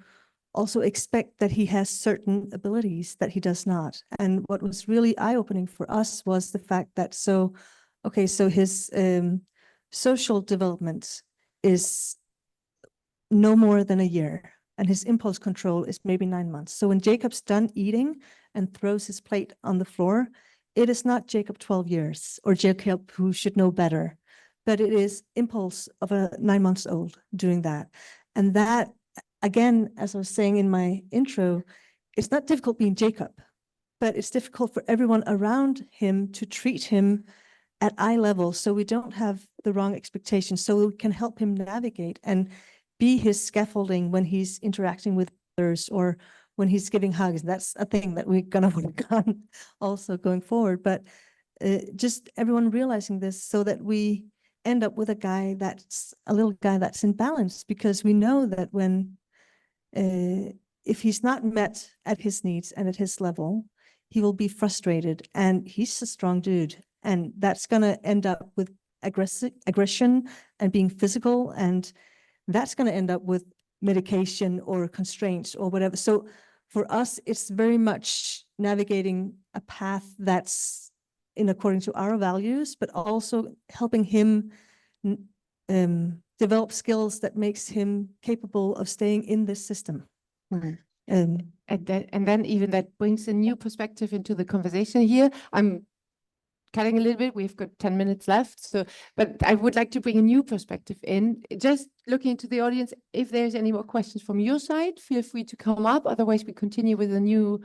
also expect that he has certain abilities that he does not. And what was really eye-opening for us was the fact that, so his social development is no more than a year, and his impulse control is maybe 9 months. So when Jacob's done eating and throws his plate on the floor, it is not Jacob 12 years or Jacob who should know better, but it is impulse of a 9 months old doing that. And that, again, as I was saying in my intro, it's not difficult being Jacob, but it's difficult for everyone around him to treat him at eye level, so we don't have the wrong expectations, so we can help him navigate and be his scaffolding when he's interacting with others or when he's giving hugs. That's a thing that we're gonna work on also going forward. But just everyone realizing this so that we end up with a little guy that's in balance, because we know that when if he's not met at his needs and at his level, he will be frustrated, and he's a strong dude, and that's gonna end up with aggression and being physical, and that's going to end up with medication or constraints or whatever. So for us, it's very much navigating a path that's in according to our values, but also helping him develop skills that makes him capable of staying in this system. Right. Um, And then even that brings a new perspective into the conversation here. I'm cutting a little bit. We've got 10 minutes left. So, but I would like to bring a new perspective in. Just looking into the audience, if there's any more questions from your side, feel free to come up. Otherwise, we continue with a new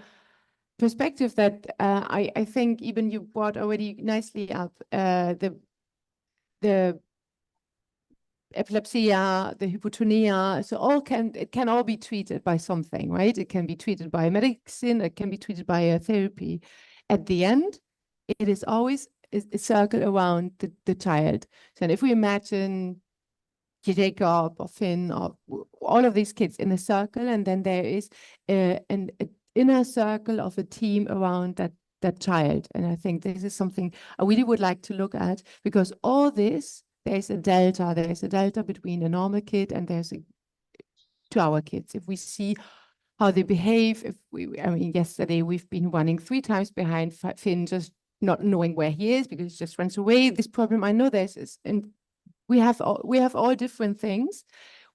perspective that I think even you brought already nicely up. The epilepsy, the hypotonia, so it can all be treated by something, right? It can be treated by medicine, it can be treated by a therapy. At the end, it is always a circle around the child. So if we imagine Jacob or Finn or all of these kids in a circle, and then there is an inner circle of a team around that child. And I think this is something I really would like to look at, because all this, there's a delta between a normal kid and to our kids. If we see how they behave, I mean, yesterday we've been running 3 times behind Finn, just not knowing where he is because he just runs away. This problem, I know and we have all different things,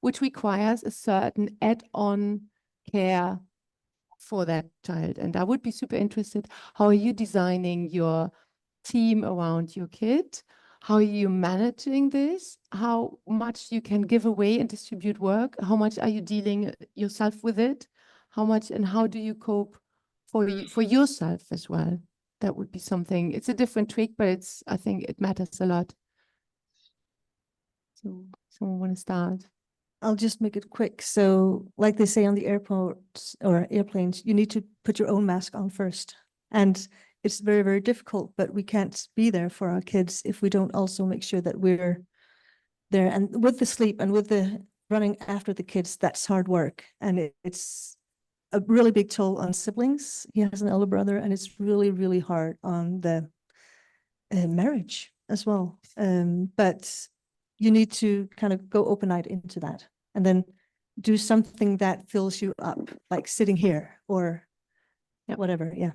which requires a certain add-on care for that child. And I would be super interested, how are you designing your team around your kid? How are you managing this? How much you can give away and distribute work? How much are you dealing yourself with it? How much and how do you cope for yourself as well? That would be something. It's a different trick, but I think it matters a lot. So someone want to start? I'll just make it quick. So like they say on the airports or airplanes, you need to put your own mask on first. And it's very, very difficult, but we can't be there for our kids if we don't also make sure that we're there. And with the sleep and with the running after the kids, that's hard work. And it's a really big toll on siblings. He has an elder brother, and it's really, really hard on the marriage as well. But you need to kind of go open-eyed into that, and then do something that fills you up, like sitting here or whatever. Yeah.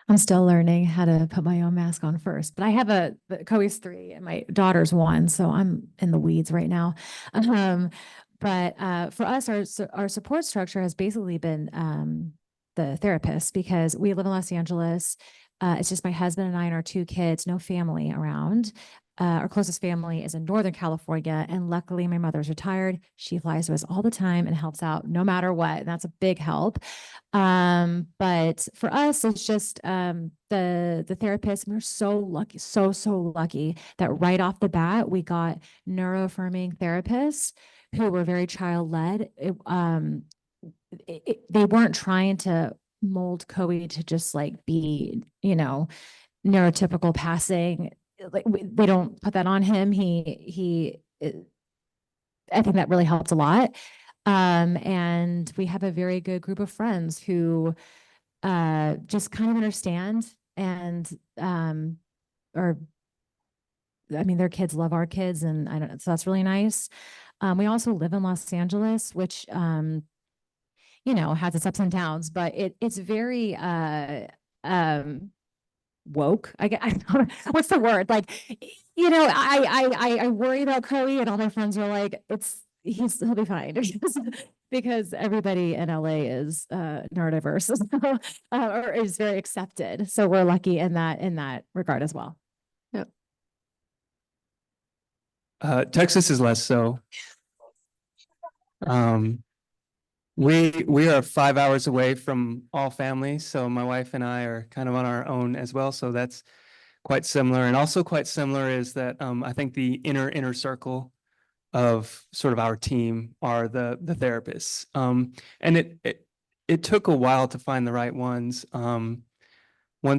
I'm still learning how to put my own mask on first, but I have Chloe's 3 and my daughter's 1, so I'm in the weeds right now. But for us, our support structure has basically been the therapist, because we live in Los Angeles. It's just my husband and I and our 2 kids, no family around. Our closest family is in Northern California, and luckily my mother's retired. She flies to us all the time and helps out no matter what. And that's a big help. But for us, it's just the therapist. And we're so lucky, so lucky that right off the bat, we got neuroaffirming therapists who were very child-led. They weren't trying to mold Coe to just like be, neurotypical passing. Like they don't put that on him. I think that really helped a lot. And we have a very good group of friends who just kind of understand and their kids love our kids, and so that's really nice. We also live in Los Angeles, which has its ups and downs, but it's very woke. I don't know, what's the word? Like, I worry about Coe, and all my friends are like, he'll be fine because everybody in LA is neurodiverse or is very accepted. So we're lucky in that regard as well. Yep. Texas is less so. We are 5 hours away from all families, so my wife and I are kind of on our own as well. So that's quite similar, and also quite similar is that I think the inner circle of sort of our team are the therapists, and it took a while to find the right ones. One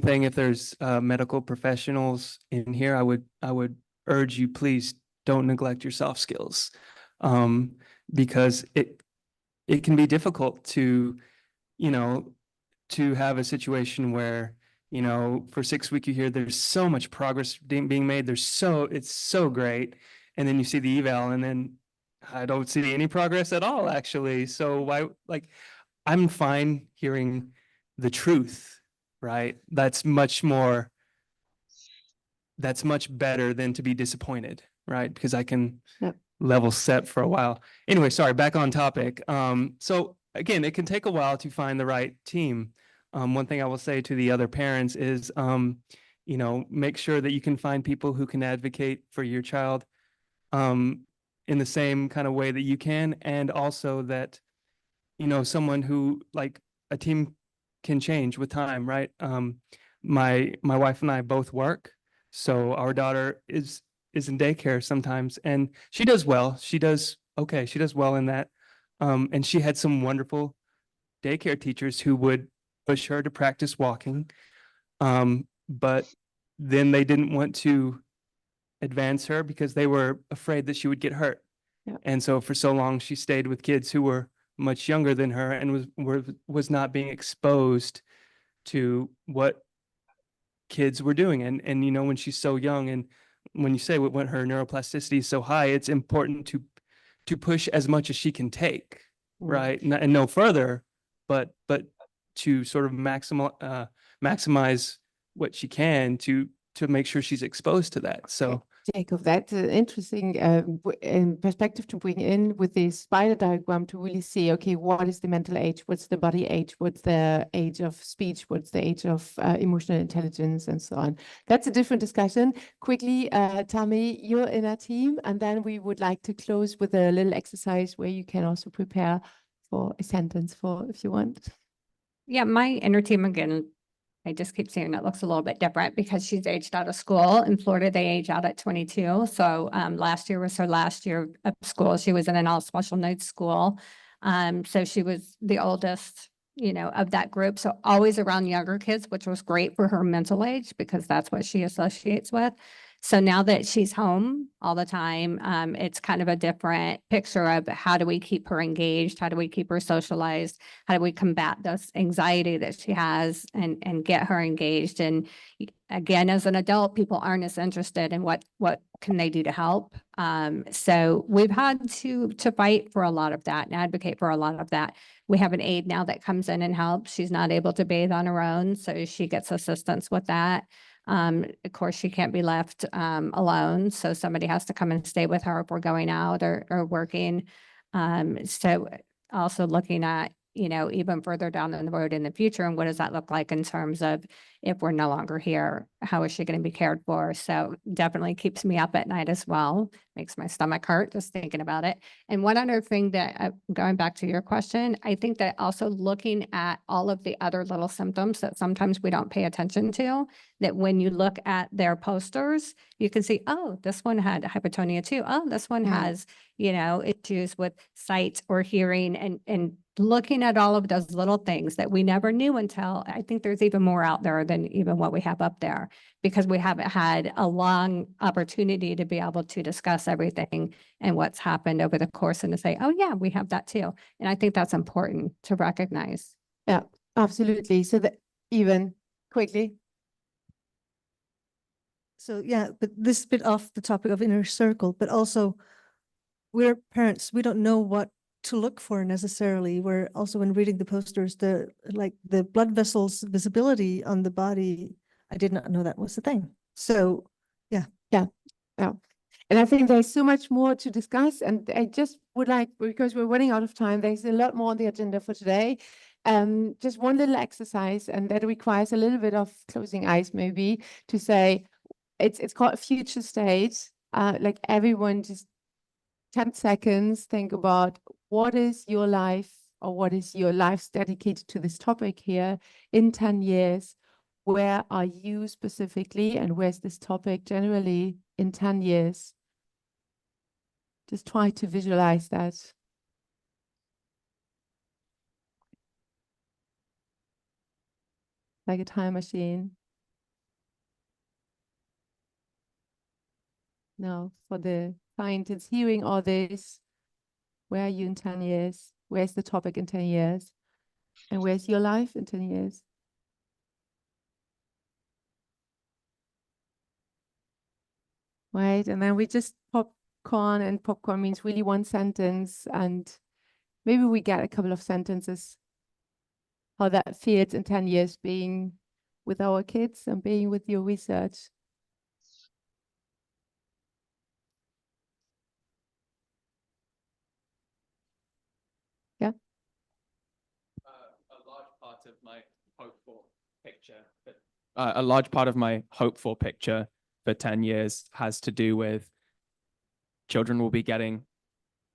thing, if there's medical professionals in here, I would urge you, please don't neglect your soft skills, because it can be difficult to have a situation where, for 6 weeks you hear there's so much progress being made. It's so great. And then you see the eval and then I don't see any progress at all, actually. So I'm fine hearing the truth, right? That's much more that's much better than to be disappointed, right? Because I can Yep. level set for a while. Anyway, sorry, back on topic. So again, it can take a while to find the right team. One thing I will say to the other parents is, you know, make sure that you can find people who can advocate for your child in the same kind of way that you can, and also that, you know, someone who, like, a team can change with time, right? My wife and I both work, so our daughter is in daycare sometimes, and she does well. She does okay. She does well in that. And she had some wonderful daycare teachers who would push her to practice walking. But then they didn't want to advance her because they were afraid that she would get hurt. Yeah. And so for so long, she stayed with kids who were much younger than her and was not being exposed to what kids were doing. And you know, when she's so young, and when you say when her neuroplasticity is so high, it's important to push as much as she can take, right? And no further, but to sort of maximize what she can to make sure she's exposed to that. So Jacob, that's an interesting perspective to bring in with this spider diagram to really see, okay, what is the mental age? What's the body age? What's the age of speech? What's the age of emotional intelligence and so on? That's a different discussion. Quickly, Tammy, you're in our team, and then we would like to close with a little exercise where you can also prepare for a sentence if you want. Yeah, my inner team, again, I just keep saying it looks a little bit different because she's aged out of school. In Florida, they age out at 22. So last year was her last year of school. She was in an all special needs school. So she was the oldest, you know, of that group. So always around younger kids, which was great for her mental age because that's what she associates with. So now that she's home all the time, it's kind of a different picture of how do we keep her engaged? How do we keep her socialized? How do we combat this anxiety that she has and get her engaged? And again, as an adult, people aren't as interested in what can they do to help. So we've had to fight for a lot of that and advocate for a lot of that. We have an aide now that comes in and helps. She's not able to bathe on her own, so she gets assistance with that. Of course, she can't be left alone, so somebody has to come and stay with her if we're going out or working. So also looking at, you know, even further down the road in the future, and what does that look like in terms of if we're no longer here, how is she going to be cared for? So definitely keeps me up at night as well. Makes my stomach hurt just thinking about it. And one other thing that, going back to your question, I think that also looking at all of the other little symptoms that sometimes we don't pay attention to, that when you look at their posters, you can see, oh, this one had hypotonia too. Oh, this one has, you know, issues with sight or hearing, and looking at all of those little things that we never knew until, I think there's even more out there than even what we have up there, because we haven't had a long opportunity to be able to discuss everything and what's happened over the course and to say, oh yeah, we have that too. And I think that's important to recognize. Yeah, absolutely. So that even quickly. So yeah, but this is a bit off the topic of inner circle, but also we're parents, we don't know what to look for necessarily. We're also, when reading the posters, the blood vessels visibility on the body, I did not know that was a thing. So yeah. And I think there's so much more to discuss, and I just would like, because we're running out of time, there's a lot more on the agenda for today. Just one little exercise, and that requires a little bit of closing eyes maybe, to say, it's called a future state. Like everyone, just 10 seconds, think about what is your life, or what is your life's dedicated to this topic here in 10 years. Where are you specifically, and where's this topic generally in 10 years? Just try to visualize that. Like a time machine. No, for the scientists hearing all this, where are you in 10 years? Where's the topic in 10 years? And where's your life in 10 years? Right, and then we just popcorn, and popcorn means really one sentence, and maybe we get a couple of sentences, how that feels in 10 years being with our kids and being with your research. part of my hopeful picture. A large part of my hopeful picture for 10 years has to do with children will be getting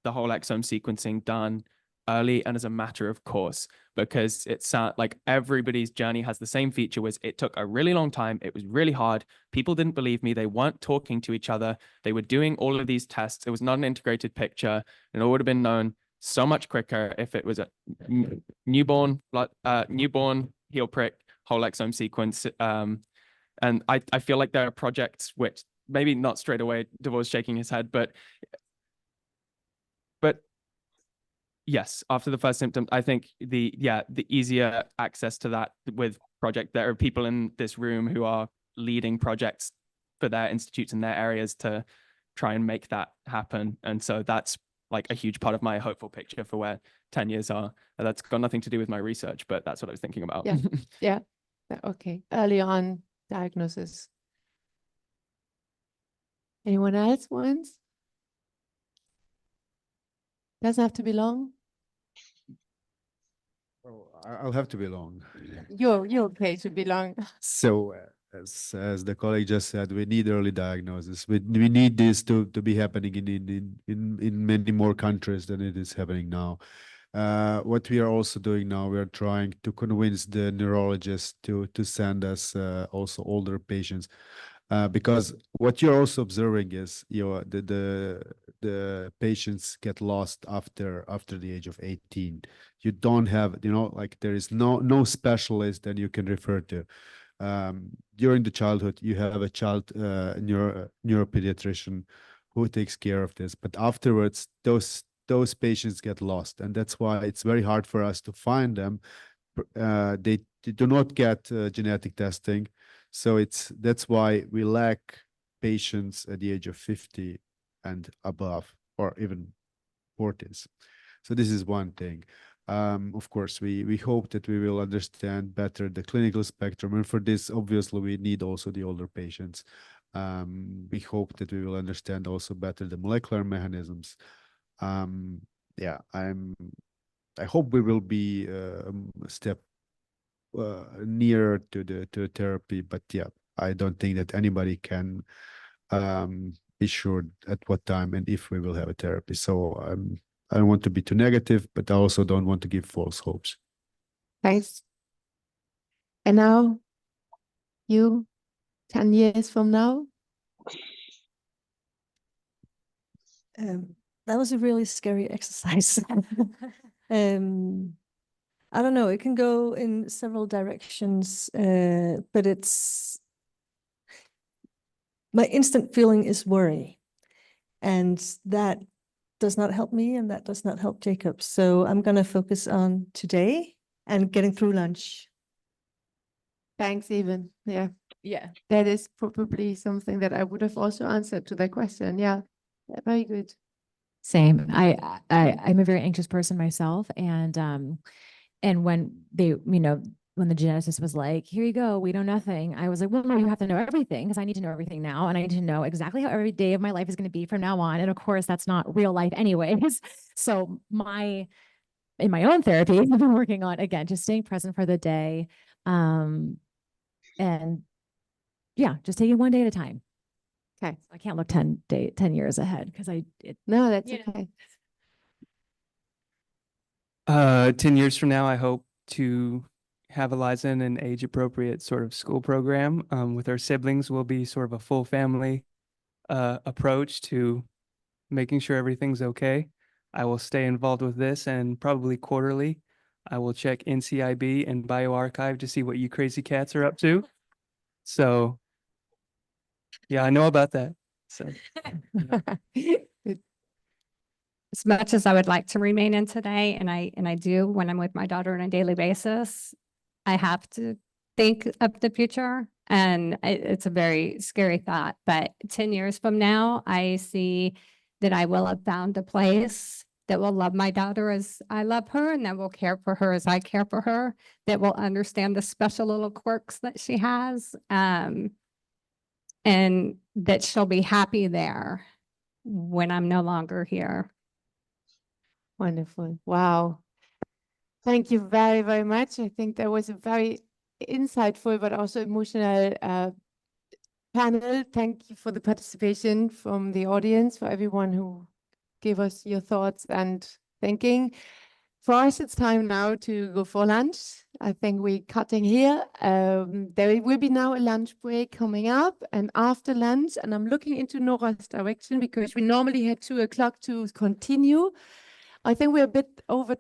the whole exome sequencing done early and as a matter of course, because it's like everybody's journey has the same feature, was it took a really long time. It was really hard. People didn't believe me. They weren't talking to each other. They were doing all of these tests. It was not an integrated picture, and it would have been known so much quicker if it was a newborn heel prick, whole exome sequence. And I feel like there are projects which maybe not straight away, Devor's shaking his head, but yes, after the first symptom, I think the easier access to that with project, there are people in this room who are leading projects for their institutes and their areas to try and make that happen. And so that's like a huge part of my hopeful picture for where 10 years are. That's got nothing to do with my research, but that's what I was thinking about. Yeah. Yeah. Okay. Early on diagnosis. Anyone else wants? Doesn't have to be long. Oh, I'll have to be long. You're okay to be long. So as the colleague just said, we need early diagnosis. We need this to be happening in many more countries than it is happening now. What we are also doing now, we are trying to convince the neurologists to send us also older patients. Because what you're also observing is the patients get lost after the age of 18. You don't have, like there is no specialist that you can refer to. During the childhood, you have a child neuropediatrician who takes care of this, but afterwards those patients get lost, and that's why it's very hard for us to find them. They do not get genetic testing. So that's why we lack patients at the age of 50 and above, or even 40s. So this is one thing. Of course, we hope that we will understand better the clinical spectrum. And for this, obviously, we need also the older patients. We hope that we will understand also better the molecular mechanisms. Yeah, I hope we will be a step nearer to the therapy, but yeah, I don't think that anybody can be sure at what time and if we will have a therapy. So I don't want to be too negative, but I also don't want to give false hopes. Thanks. And now, you, 10 years from now? That was a really scary exercise. I don't know, it can go in several directions, but my instant feeling is worry. And that does not help me, and that does not help Jacob. So I'm going to focus on today and getting through lunch. Thanks, even. Yeah. Yeah. That is probably something that I would have also answered to that question. Yeah. Yeah, very good. Same. I'm a very anxious person myself, and when they, when the geneticist was like, here you go, we know nothing, I was like, well, no, you have to know everything, because I need to know everything now, and I need to know exactly how every day of my life is going to be from now on. And of course, that's not real life anyways. So in my own therapy, I've been working on, again, just staying present for the day. And yeah, just taking one day at a time. Okay. I can't look 10 years ahead, because no, that's okay. 10 years from now, I hope to have Eliza in an age-appropriate sort of school program. With our siblings, we'll be sort of a full family approach to making sure everything's okay. I will stay involved with this, and probably quarterly, I will check NCIB and bioarchive to see what you crazy cats are up to. So, yeah, I know about that. So, As much as I would like to remain in today, and I do when I'm with my daughter on a daily basis, I have to think of the future, and it's a very scary thought. But 10 years from now, I see that I will have found a place that will love my daughter as I love her, and that will care for her as I care for her, that will understand the special little quirks that she has, and that she'll be happy there when I'm no longer here. Wonderful. Wow. Thank you very, very much. I think that was a very insightful but also emotional panel. Thank you for the participation from the audience, for everyone who gave us your thoughts and thinking. For us, it's time now to go for lunch. I think we're cutting here. There will be now a lunch break coming up, and after lunch, and I'm looking into Nora's direction because we normally had 2 o'clock to continue. I think we're a bit over